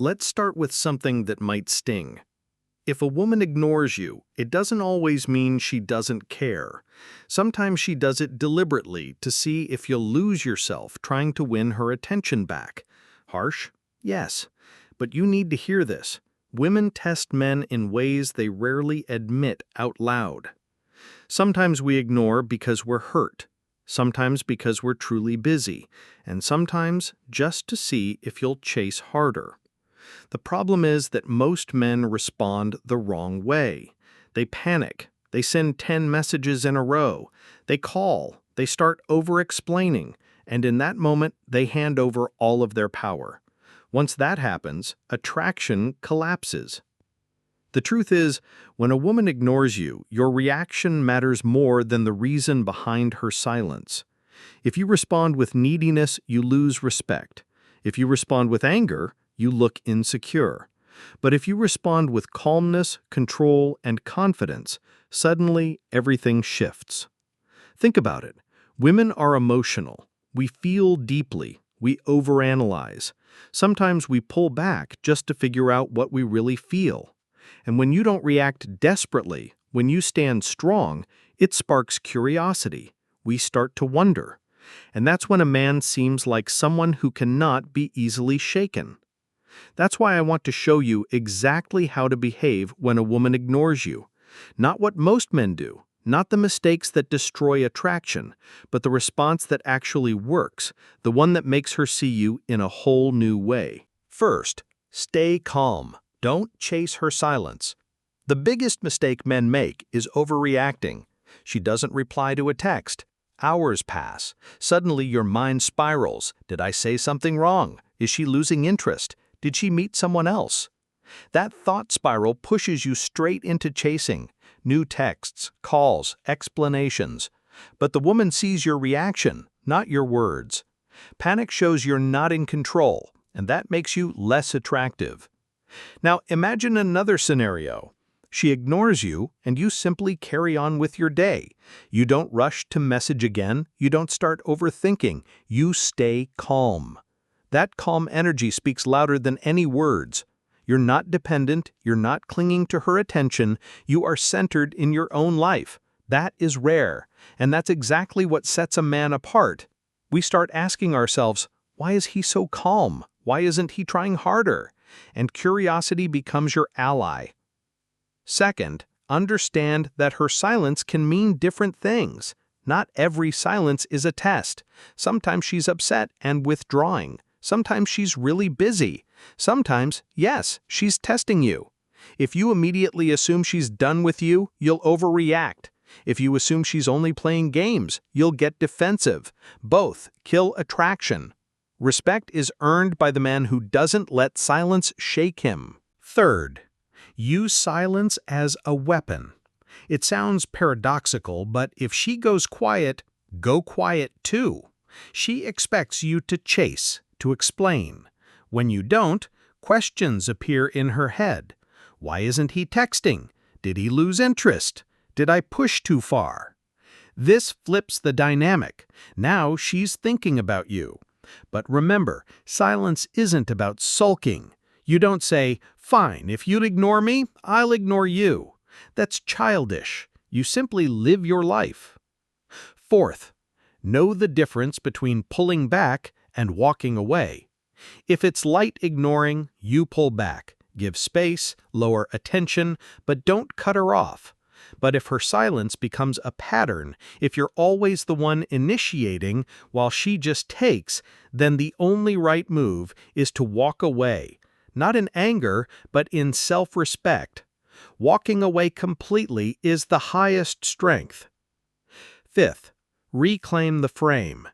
Let's start with something that might sting. If a woman ignores you, it doesn't always mean she doesn't care. Sometimes she does it deliberately to see if you'll lose yourself trying to win her attention back. Harsh? Yes. But you need to hear this. Women test men in ways they rarely admit out loud. Sometimes we ignore because we're hurt. Sometimes because we're truly busy. And sometimes just to see if you'll chase harder. The problem is that most men respond the wrong way. They panic. They send 10 messages in a row. They call. They start over-explaining. And in that moment, they hand over all of their power. Once that happens, attraction collapses. The truth is, when a woman ignores you, your reaction matters more than the reason behind her silence. If you respond with neediness, you lose respect. If you respond with anger, you look insecure. But if you respond with calmness, control, and confidence, suddenly everything shifts. Think about it. Women are emotional. We feel deeply. We overanalyze. Sometimes we pull back just to figure out what we really feel. And when you don't react desperately, when you stand strong, it sparks curiosity. We start to wonder. And that's when a man seems like someone who cannot be easily shaken. That's why I want to show you exactly how to behave when a woman ignores you. Not what most men do, not the mistakes that destroy attraction, but the response that actually works, the one that makes her see you in a whole new way. First, stay calm. Don't chase her silence. The biggest mistake men make is overreacting. She doesn't reply to a text. Hours pass. Suddenly your mind spirals. Did I say something wrong? Is she losing interest? Did she meet someone else? That thought spiral pushes you straight into chasing. New texts, calls, explanations. But the woman sees your reaction, not your words. Panic shows you're not in control, and that makes you less attractive. Now imagine another scenario. She ignores you, and you simply carry on with your day. You don't rush to message again. You don't start overthinking. You stay calm. That calm energy speaks louder than any words. You're not dependent. You're not clinging to her attention. You are centered in your own life. That is rare, and that's exactly what sets a man apart. We start asking ourselves, why is he so calm? Why isn't he trying harder? And curiosity becomes your ally. Second, understand that her silence can mean different things. Not every silence is a test. Sometimes she's upset and withdrawing. Sometimes she's really busy. Sometimes, yes, she's testing you. If you immediately assume she's done with you, you'll overreact. If you assume she's only playing games, you'll get defensive. Both kill attraction. Respect is earned by the man who doesn't let silence shake him. Third, use silence as a weapon. It sounds paradoxical, but if she goes quiet, go quiet too. She expects you to chase, to explain. When you don't, questions appear in her head. Why isn't he texting? Did he lose interest? Did I push too far? This flips the dynamic. Now she's thinking about you. But remember, silence isn't about sulking. You don't say, "Fine, if you'd ignore me, I'll ignore you." That's childish. You simply live your life. Fourth, know the difference between pulling back and walking away. If it's light ignoring, you pull back. Give space, lower attention, but don't cut her off. But if her silence becomes a pattern, if you're always the one initiating while she just takes, then the only right move is to walk away, not in anger, but in self-respect. Walking away completely is the highest strength. Fifth, reclaim the frame.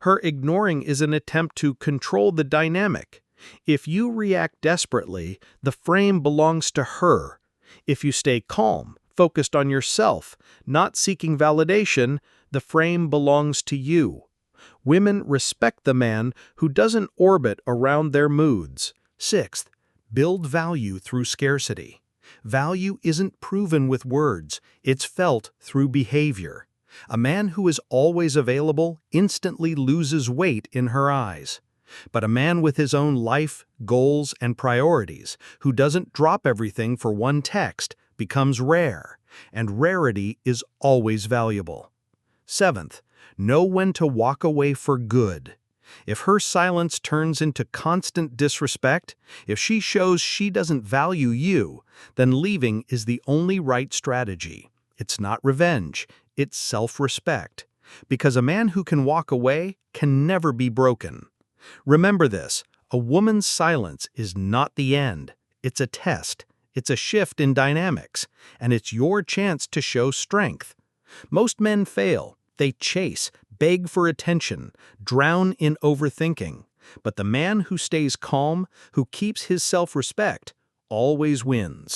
Her ignoring is an attempt to control the dynamic. If you react desperately, the frame belongs to her. If you stay calm, focused on yourself, not seeking validation, the frame belongs to you. Women respect the man who doesn't orbit around their moods. Sixth, build value through scarcity. Value isn't proven with words, it's felt through behavior. A man who is always available instantly loses weight in her eyes. But a man with his own life, goals, and priorities, who doesn't drop everything for one text, becomes rare, and rarity is always valuable. Seventh, know when to walk away for good. If her silence turns into constant disrespect, if she shows she doesn't value you, then leaving is the only right strategy. It's not revenge, it's self-respect. Because a man who can walk away can never be broken. Remember this, a woman's silence is not the end. It's a test, it's a shift in dynamics, and it's your chance to show strength. Most men fail. They chase, beg for attention, drown in overthinking. But the man who stays calm, who keeps his self-respect, always wins.